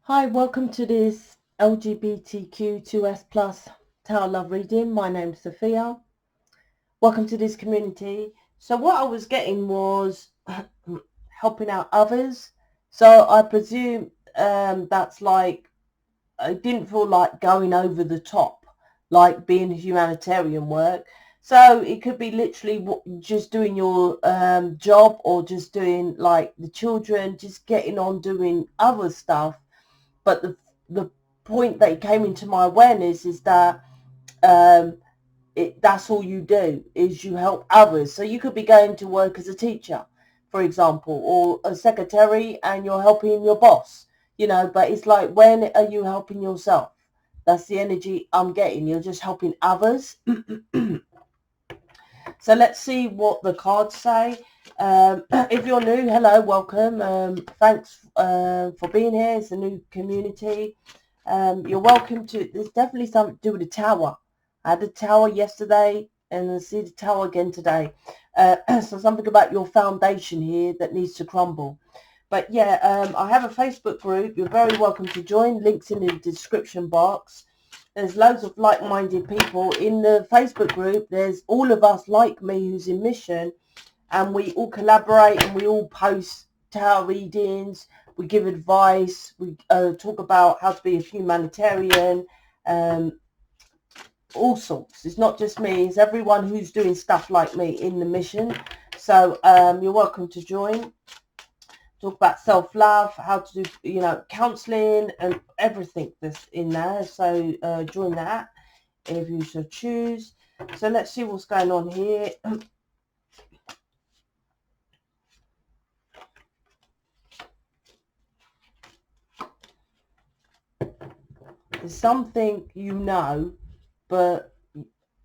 Hi, welcome to this LGBTQ2S plus Tower Love reading. My name's Sophia. Welcome to this community. So what I was getting was helping out others. So I presume that's like, I didn't feel like going over the top, like being humanitarian work. So it could be literally just doing your job, or just doing like the children, just getting on doing other stuff. But the point that came into my awareness is that um, that's all you do, is you help others. So you could be going to work as a teacher, for example, or a secretary, and you're helping your boss, but it's like, when are you helping yourself? That's the energy I'm getting. You're just helping others. So let's see what the cards say. If you're new, hello, welcome. Thanks for being here. It's a new community. You're welcome to. There's definitely something to do with the tower. I had the tower yesterday, and I see the tower again today. So something about your foundation here that needs to crumble. But yeah, I have a Facebook group. You're very welcome to join. Links in the description box. There's loads of like-minded people in the Facebook group. There's all of us like me who's in mission, and we all collaborate, and we all post tarot readings. We give advice. We talk about how to be a humanitarian, all sorts. It's not just me. It's everyone who's doing stuff like me in the mission. So you're welcome to join. Talk about self-love, how to do, counselling, and everything that's in there. So join that if you so choose. So let's see what's going on here. There's something but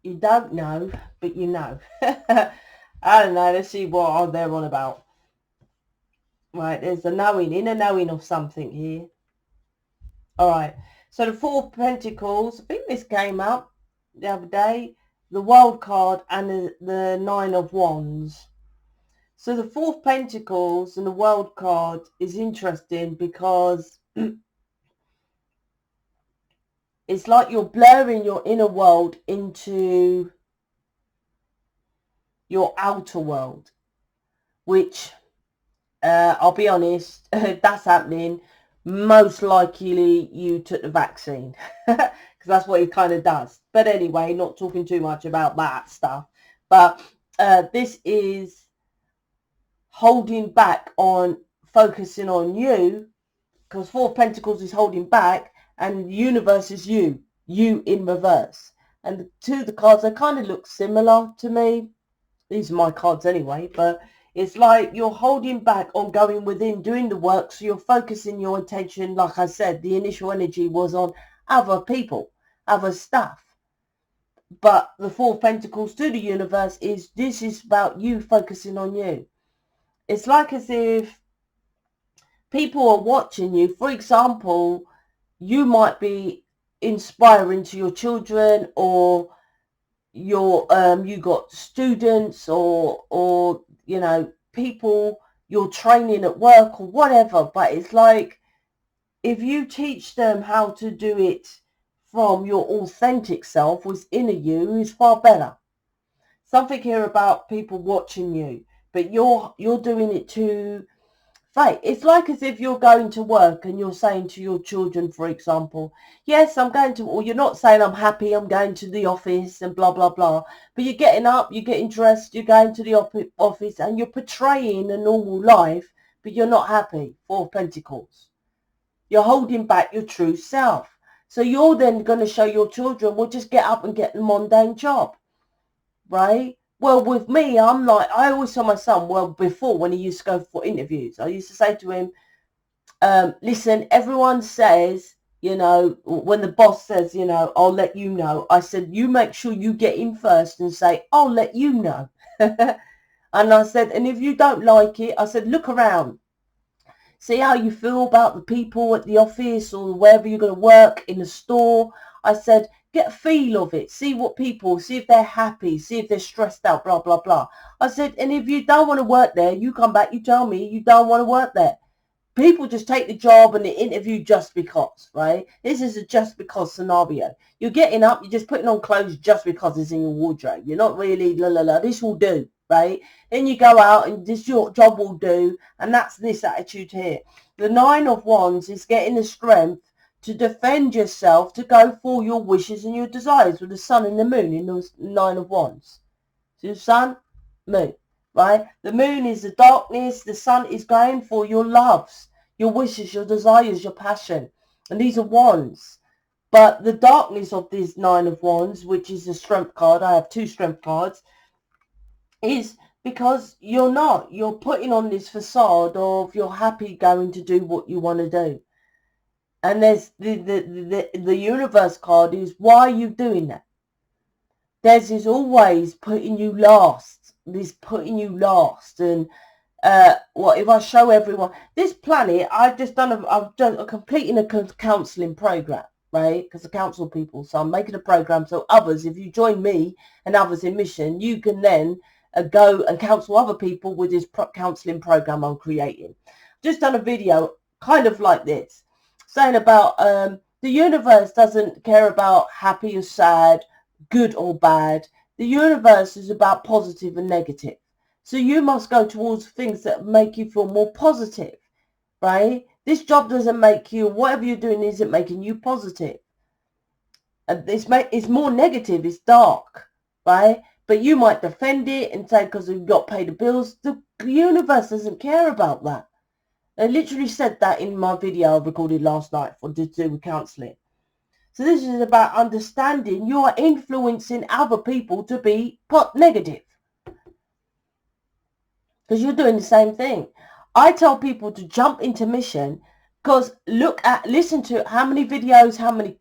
you don't know, but you know. I don't know. Let's see what they're on about. Right, there's a knowing, inner knowing of something here. All right, so the Four of Pentacles, I think this came up the other day, the World card and the Nine of Wands. So the Four of Pentacles and the World card is interesting because it's like you're blurring your inner world into your outer world, which I'll be honest, that's happening. Most likely you took the vaccine, because that's what it kind of does. But anyway, not talking too much about that stuff. But this is holding back on focusing on you, because Four of Pentacles is holding back, and the universe is you in reverse. And the two of the cards, they kind of look similar to me. These are my cards anyway, but it's like you're holding back on going within, doing the work. So you're focusing your attention. Like I said, the initial energy was on other people, other stuff. But the Four of Pentacles to the universe this is about you focusing on you. It's like as if people are watching you. For example, you might be inspiring to your children, or you got students, or people you're training at work or whatever. But it's like, if you teach them how to do it from your authentic self, what's inner you, is far better. Something here about people watching you, but you're doing it to fate. It's like as if you're going to work and you're saying to your children, for example, yes, I'm going to, or you're not saying I'm happy, I'm going to the office and blah, blah, blah. But you're getting up, you're getting dressed, you're going to the office, and you're portraying a normal life, but you're not happy. Four of Pentacles. You're holding back your true self. So you're then going to show your children, well, just get up and get the mundane job, right? Well, with me, I'm like, I always tell my son, well, before, when he used to go for interviews, I used to say to him, listen, everyone says, when the boss says, I'll let you know, I said, you make sure you get in first and say, I'll let you know. And I said, and if you don't like it, I said, look around. See how you feel about the people at the office or wherever you're going to work, in the store. I said, get a feel of it. See what people, see if they're happy, see if they're stressed out, blah, blah, blah. I said, and if you don't want to work there, you come back, you tell me you don't want to work there. people just take the job and the interview just because, right? This is a just because scenario. You're getting up, you're just putting on clothes just because it's in your wardrobe. You're not really, this will do, right? Then you go out and this your job will do, and that's this attitude here. The Nine of Wands is getting the strength to defend yourself, to go for your wishes and your desires with the sun and the moon in the Nine of Wands. So the sun, moon. Right? The moon is the darkness. The sun is going for your loves, your wishes, your desires, your passion. And these are wands. But the darkness of this Nine of Wands, which is a strength card, I have 2 strength cards, is because you're putting on this facade of you're happy going to do what you want to do. And there's the universe card is, why are you doing that? There's is always putting you last. This putting you last. And what if I show everyone this planet? I've completing a counselling program, right? Because I counsel people, so I'm making a program so others, if you join me and others in mission, you can then go and counsel other people with this counselling program I'm creating. Just done a video kind of like this, saying about the universe doesn't care about happy or sad, good or bad. The universe is about positive and negative. So you must go towards things that make you feel more positive, right? This job doesn't make you, whatever you're doing isn't making you positive. And it's more negative, it's dark, right? But you might defend it and say, because we've got to pay the bills. The universe doesn't care about that. I literally said that in my video I recorded last night to do with counselling. So this is about understanding you are influencing other people to be negative. Because you're doing the same thing. I tell people to jump into mission because listen to how many videos, how many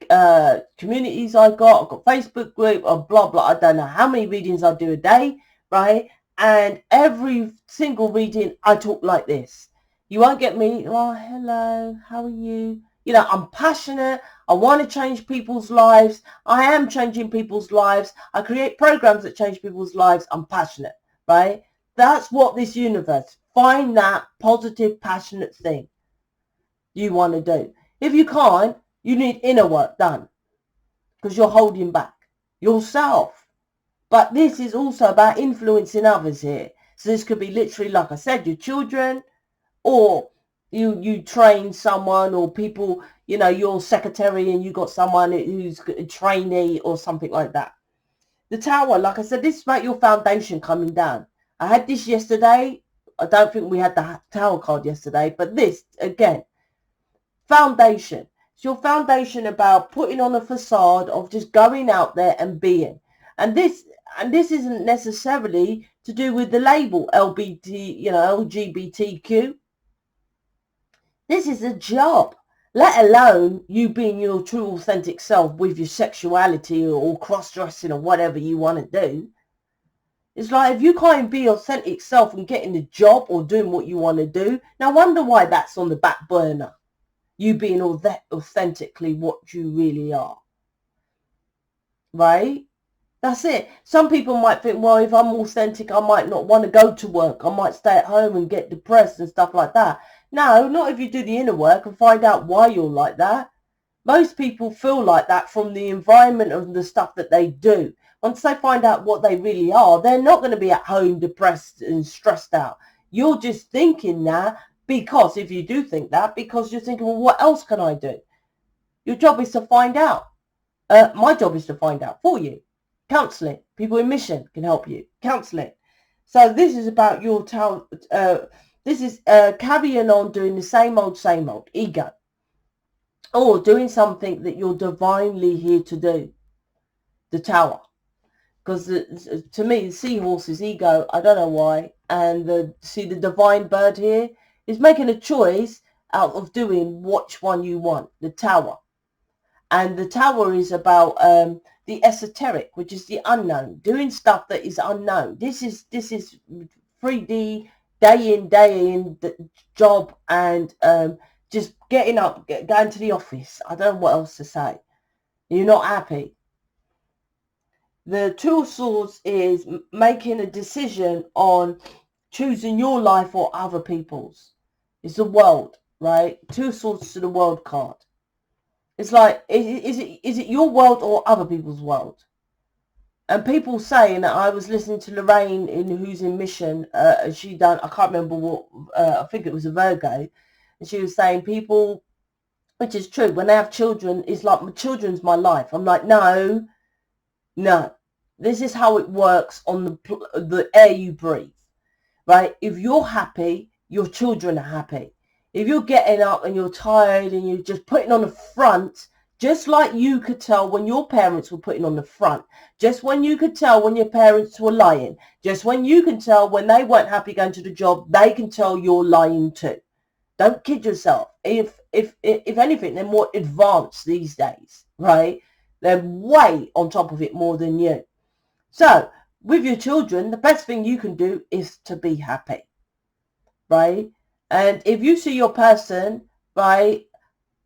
communities I've got Facebook group or blah, blah. I don't know how many readings I do a day, right? And every single reading I talk like this. You won't get me, oh, hello, how are you? You know, I'm passionate. I want to change people's lives. I am changing people's lives. I create programs that change people's lives. I'm passionate, right? That's what this universe, find that positive, passionate thing you want to do. If you can't, you need inner work done because you're holding back yourself. But this is also about influencing others here. So this could be literally, like I said, your children, or you train someone, or people, you know, your secretary and you got someone who's a trainee or something like that. The Tower, like I said, this is about your foundation coming down. I had this yesterday. I don't think we had the Tower card yesterday, but this, again, foundation. It's your foundation about putting on a facade of just going out there and being. And this isn't necessarily to do with the label LGBTQ. This is a job, let alone you being your true authentic self with your sexuality or cross-dressing or whatever you want to do. It's like, if you can't be authentic self and getting the job or doing what you want to do, now wonder why that's on the back burner. You being authentically what you really are. Right? That's it. Some people might think, well, if I'm authentic, I might not want to go to work. I might stay at home and get depressed and stuff like that. No, not if you do the inner work and find out why you're like that. Most people feel like that from the environment of the stuff that they do. Once they find out what they really are, they're not going to be at home depressed and stressed out. You're just thinking that because, if you do think that, because you're thinking, well, what else can I do? Your job is to find out. My job is to find out for you. Counselling. People in mission can help you. Counselling. So this is about your town. This is carrying on doing the same old ego. Or doing something that you're divinely here to do. The Tower. Because to me, the seahorse is ego. I don't know why. And the divine bird here is making a choice out of doing which one you want. The Tower. And the Tower is about the esoteric, which is the unknown. Doing stuff that is unknown. This is 3D, day in job, and just getting up, going to the office. I don't know what else to say. You're not happy. The Two of Swords is making a decision on choosing your life or other people's. It's the world. right? Two swords to the world card. It's like, is it your world or other people's world? And people saying that, I was listening to Lorraine who's in Mission, she done, I can't remember what, I think it was a Virgo, and she was saying people, which is true, when they have children, it's like, my children's my life. I'm like, no, this is how it works on the air you breathe, right? If you're happy, your children are happy. If you're getting up and you're tired and you're just putting on the front, just like you could tell when your parents were putting on the front, just when you could tell when your parents were lying, just when you can tell when they weren't happy going to the job, they can tell you're lying too. Don't kid yourself. If anything, they're more advanced these days, right? They're way on top of it more than you. So with your children, the best thing you can do is to be happy, right? And if you see your person, right,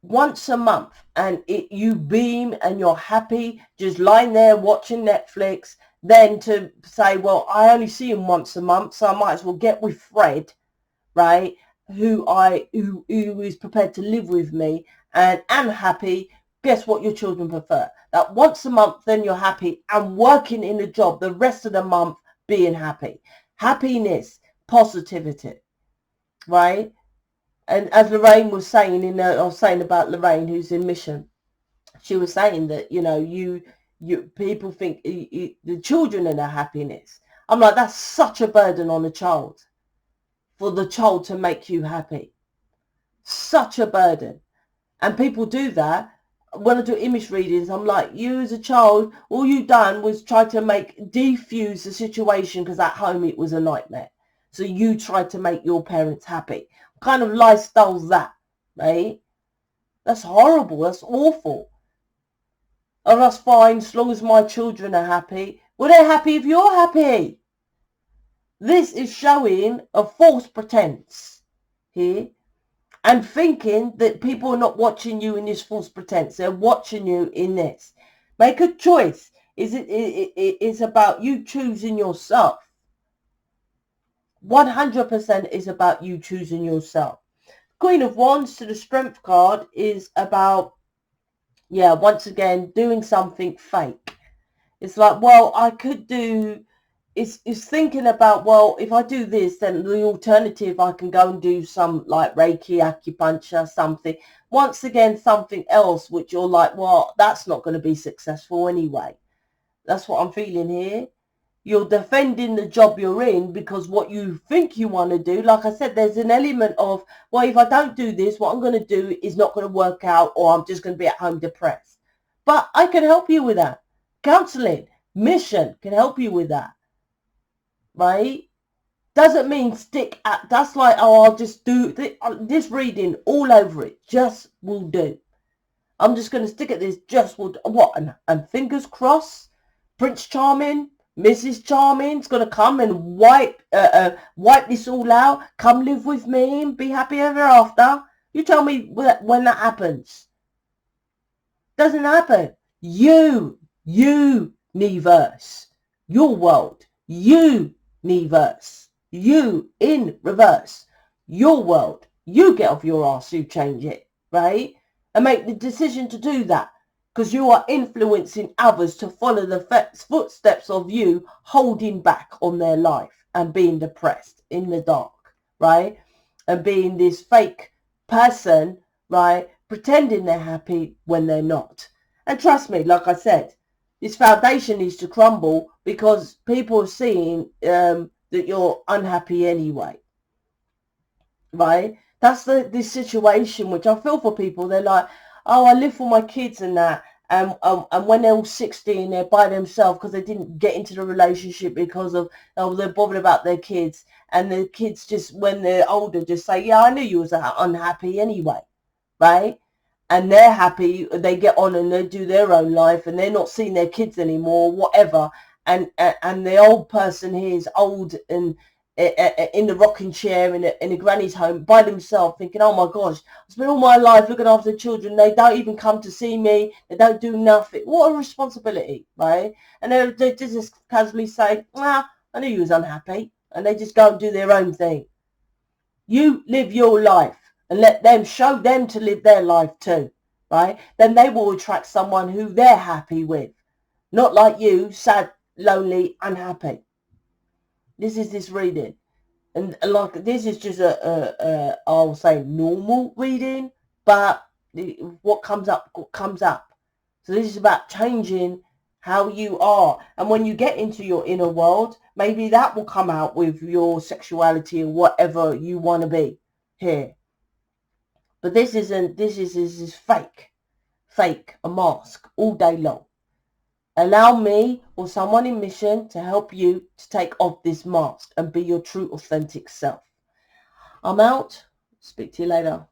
once a month and you beam and you're happy, just lying there watching Netflix, then to say, well, I only see him once a month, so I might as well get with Fred, right, who is prepared to live with me and am happy. Guess what your children prefer? That once a month, then you're happy and working in a job the rest of the month being happy. Happiness, positivity, right? And as Lorraine was saying, I was saying about Lorraine who's in Mission, she was saying that, you know, you people think the children are their happiness. I'm like, that's such a burden on a child, for the child to make you happy. Such a burden. And people do that. When I do image readings, I'm like, you as a child, all you done was try to defuse the situation because at home it was a nightmare. So you tried to make your parents happy. What kind of lifestyle's that, right? That's horrible. That's awful. Oh, that's fine, as long as my children are happy. Well, they're happy if you're happy. This is showing a false pretense here. And thinking that people are not watching you in this false pretense. They're watching you in this. Make a choice. It's about you choosing yourself. 100% is about you choosing yourself. Queen of Wands to the Strength card is about, once again, doing something fake. It's like, well, I could do... It's thinking about, well, if I do this, then the alternative, I can go and do some like Reiki, acupuncture, something. Once again, something else, which you're like, well, that's not going to be successful anyway. That's what I'm feeling here. You're defending the job you're in because what you think you want to do, like I said, there's an element of, well, if I don't do this, what I'm going to do is not going to work out, or I'm just going to be at home depressed. But I can help you with that. Counseling, Mission can help you with that. Right? Doesn't mean stick at, that's like, oh, I'll just do this reading all over it. Just will do. I'm just going to stick at this, just will do. What? And fingers crossed, Prince Charming, Mrs. Charming's going to come and wipe this all out. Come live with me and be happy ever after. You tell me when that happens. Doesn't happen. You, universe, your world, universe, you in reverse, your world, you get off your arse, you change it, right? And make the decision to do that, because you are influencing others to follow the footsteps of you holding back on their life and being depressed in the dark, right? And being this fake person, right? Pretending they're happy when they're not. And trust me, like I said, this foundation needs to crumble because people are seeing that you're unhappy anyway, right? That's this situation, which I feel for people. They're like, oh, I live for my kids and that. And when they're all 16, they're by themselves because they didn't get into the relationship because of, they're bothered about their kids. And the kids just, when they're older, just say, yeah, I knew you was unhappy anyway, right? And they're happy, they get on and they do their own life and they're not seeing their kids anymore, whatever. And the old person here is old and in the rocking chair in a granny's home by themselves, thinking, oh my gosh, I spent all my life looking after the children. They don't even come to see me. They don't do nothing. What a responsibility, right? And they just casually say, I knew you was unhappy. And they just go and do their own thing. You live your life. and let them show them to live their life too, right? Then they will attract someone who they're happy with, not like you, sad, lonely, unhappy. This is this reading. And like, this is just I'll say normal reading, but what comes up, comes up. So this is about changing how you are. And when you get into your inner world, maybe that will come out with your sexuality or whatever you want to be here. But this isn't, this is fake, a mask all day long. Allow me or someone in mission to help you to take off this mask and be your true authentic self. I'm out. Speak to you later.